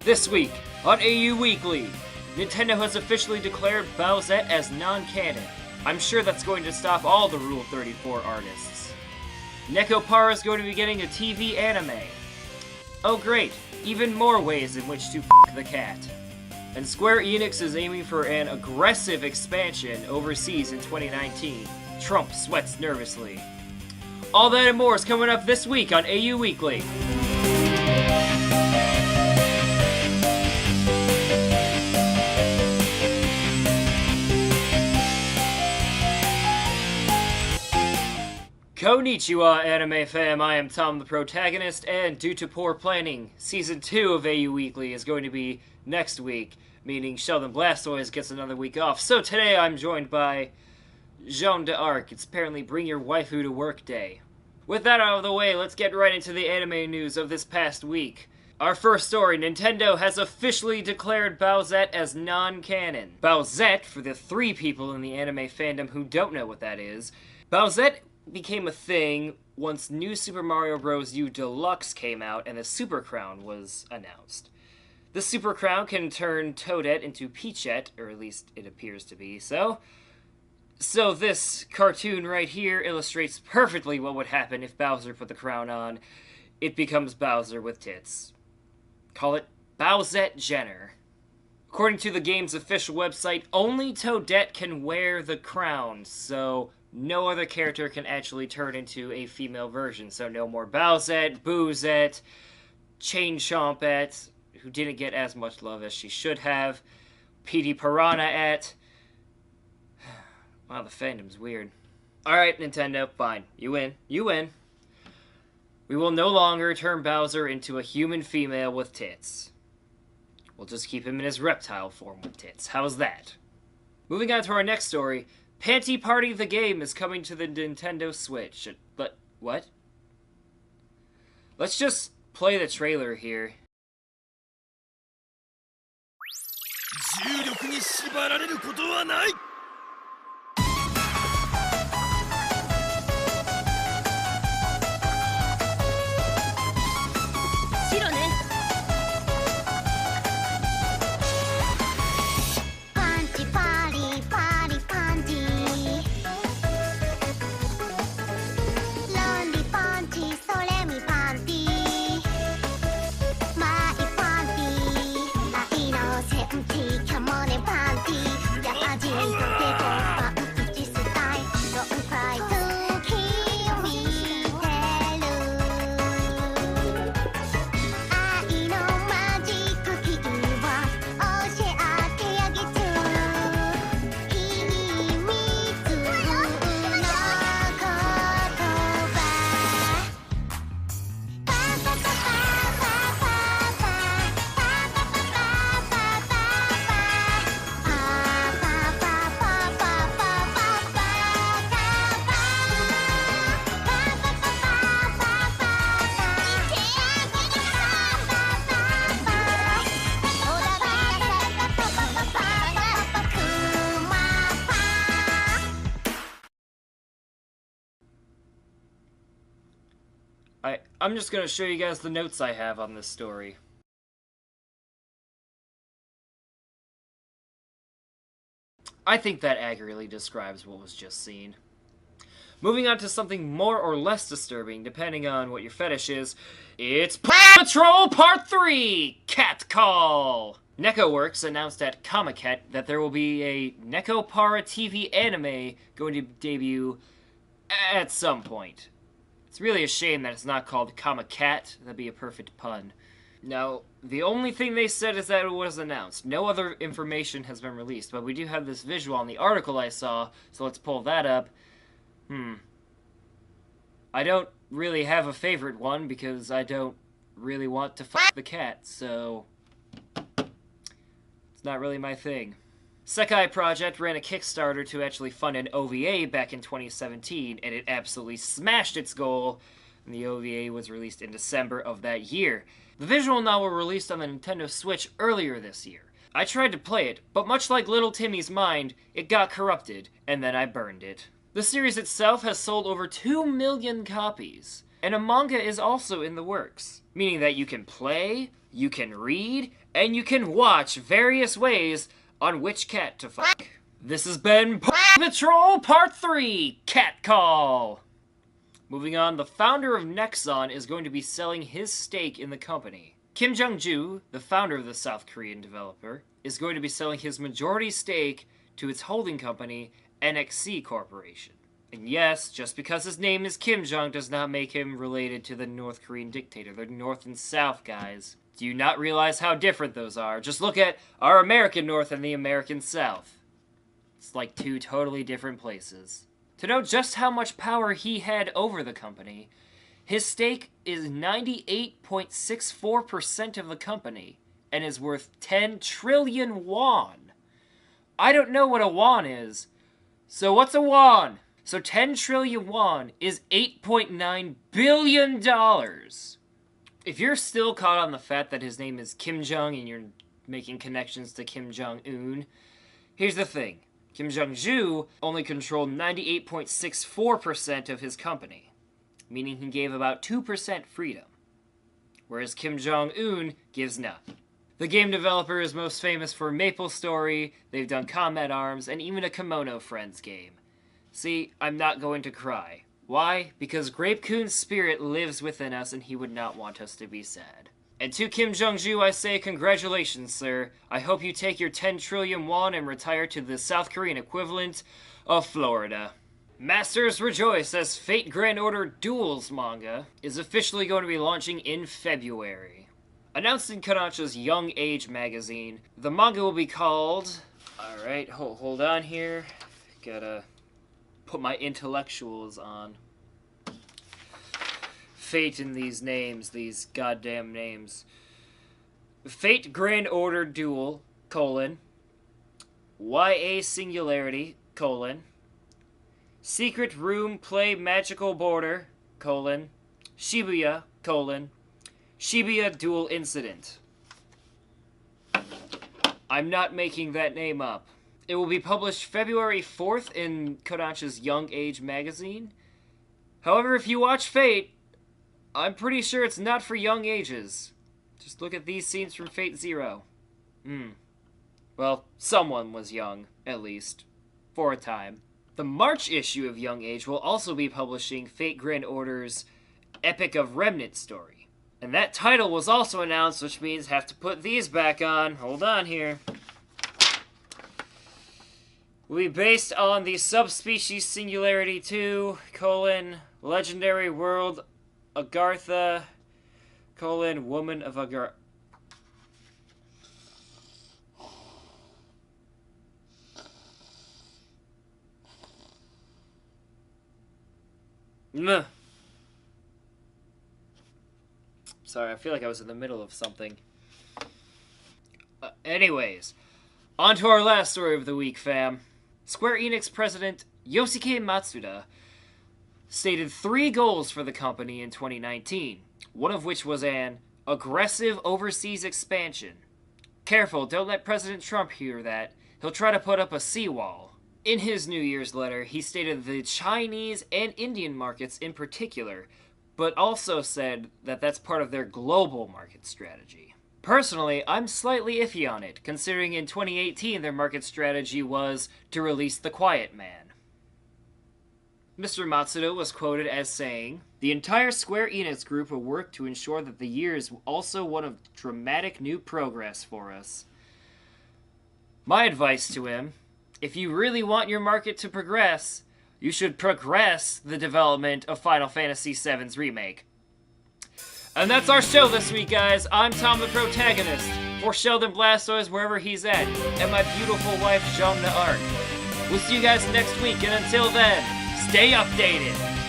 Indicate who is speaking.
Speaker 1: This week on AU Weekly, Nintendo has officially declared Bowsette as non-canon. I'm sure that's going to stop all the Rule 34 artists. Nekopara is going to be getting a TV anime. Oh great, even more ways in which to f*** the cat. And Square Enix is aiming for an aggressive expansion overseas in 2019. Trump sweats nervously. All that and more is coming up this week on AU Weekly. Konnichiwa, anime fam, I am Tom the Protagonist, and due to poor planning, Season 2 of AU Weekly is going to be next week, meaning Sheldon Blastoise gets another week off. So today I'm joined by Jean d'Arc. It's apparently Bring Your Waifu to Work Day. With that out of the way, let's get right into the anime news of this past week. Our first story, Nintendo has officially declared Bowsette as non-canon. Bowsette, for the 3 people in the anime fandom who don't know what that is, Bowsette became a thing once New Super Mario Bros. U Deluxe came out and the Super Crown was announced. The Super Crown can turn Toadette into Peachette, or at least it appears to be so. So this cartoon right here illustrates perfectly what would happen if Bowser put the crown on. It becomes Bowser with tits. Call it Bowsette Jenner. According to the game's official website, only Toadette can wear the crown, so no other character can actually turn into a female version. So no more Bowsette, Boozette, Chain Chompette, who didn't get as much love as she should have, Panty Party. Wow, the fandom's weird. Alright, Nintendo, fine. You win. You win. We will no longer turn Bowser into a human female with tits. We'll just keep him in his reptile form with tits. How's that? Moving on to our next story, Panty Party the game is coming to the Nintendo Switch. But, what? Let's just play the trailer here.
Speaker 2: 重力に縛られることはない。
Speaker 1: I'm just gonna show you guys the notes I have on this story. I think that accurately describes what was just seen. Moving on to something more or less disturbing, depending on what your fetish is, it's Patrol Part 3! Cat Call! NekoWorks announced at Comic-Con that there will be a Nekopara TV anime going to debut at some point. It's really a shame that it's not called Comic-Cat. That'd be a perfect pun. Now, the only thing they said is that it was announced. No other information has been released, but we do have this visual on the article I saw, so let's pull that up. I don't really have a favorite one because I don't really want to fuck the cat, so it's not really my thing. Sekai Project ran a Kickstarter to actually fund an OVA back in 2017, and it absolutely smashed its goal, and the OVA was released in December of that year. The visual novel released on the Nintendo Switch earlier this year. I tried to play it, but much like Little Timmy's mind, it got corrupted, and then I burned it. The series itself has sold over 2 million copies, and a manga is also in the works, meaning that you can play, You can read, and you can watch various ways on which cat to fuck. This has been Panty Patrol Part 3, Cat Call. Moving on, the founder of Nexon is going to be selling his stake in the company. Kim Jong-ju, the founder of the South Korean developer, is going to be selling his majority stake to its holding company, NXC Corporation. And yes, just because his name is Kim Jong does not make him related to the North Korean dictator. They're North and South, guys. Do you not realize how different those are? Just look at our American North and the American South. It's like two totally different places. To know just how much power he had over the company, his stake is 98.64% of the company and is worth 10 trillion won. I don't know what a won is. So what's a won? So 10 trillion won is $8.9 billion. If you're still caught on the fact that his name is Kim Jong and you're making connections to Kim Jong-un, here's the thing. Kim Jong-ju only controlled 98.64% of his company, meaning he gave about 2% freedom, whereas Kim Jong-un gives none. The game developer is most famous for MapleStory, they've done Combat Arms, and even a Kimono Friends game. See, I'm not going to cry. Why? Because Grape Coon's spirit lives within us and he would not want us to be sad. And to Kim Jong-ju, I say congratulations, sir. I hope you take your 10 trillion won and retire to the South Korean equivalent of Florida. Masters rejoice as Fate Grand Order Duels manga is officially going to be launching in February. Announced in Kodansha's Young Age magazine, the manga will be called... Alright, hold on here. Gotta put my intellectuals on. Fate in these names, these goddamn names. Fate Grand Order Duel, YA Singularity, Secret Room Play Magical Border, Shibuya, Shibuya Duel Incident. I'm not making that name up. It will be published February 4th in Kodansha's Young Age magazine. However, if you watch Fate, I'm pretty sure it's not for young ages. Just look at these scenes from Fate Zero. Well, someone was young, at least. For a time. The March issue of Young Age will also be publishing Fate Grand Order's Epic of Remnant story. And that title was also announced, which means I have to put these back on. Hold on here. Will be based on the subspecies Singularity 2, Legendary World Agartha, Woman of Agartha. Sorry, I feel like I was in the middle of something. Anyways, on to our last story of the week, fam. Square Enix president Yoshike Matsuda stated 3 goals for the company in 2019, one of which was an aggressive overseas expansion. Careful, don't let President Trump hear that. He'll try to put up a seawall. In his New Year's letter, he stated the Chinese and Indian markets in particular, but also said that that's part of their global market strategy. Personally, I'm slightly iffy on it, considering in 2018 their market strategy was to release The Quiet Man. Mr. Matsuda was quoted as saying, "The entire Square Enix group will work to ensure that the year is also one of dramatic new progress for us." My advice to him, if you really want your market to progress, you should progress the development of Final Fantasy VII's remake. And that's our show this week, guys. I'm Tom the Protagonist, for Sheldon Blastoise wherever he's at, and my beautiful wife, Jeanne d'Arc. We'll see you guys next week, and until then, stay updated!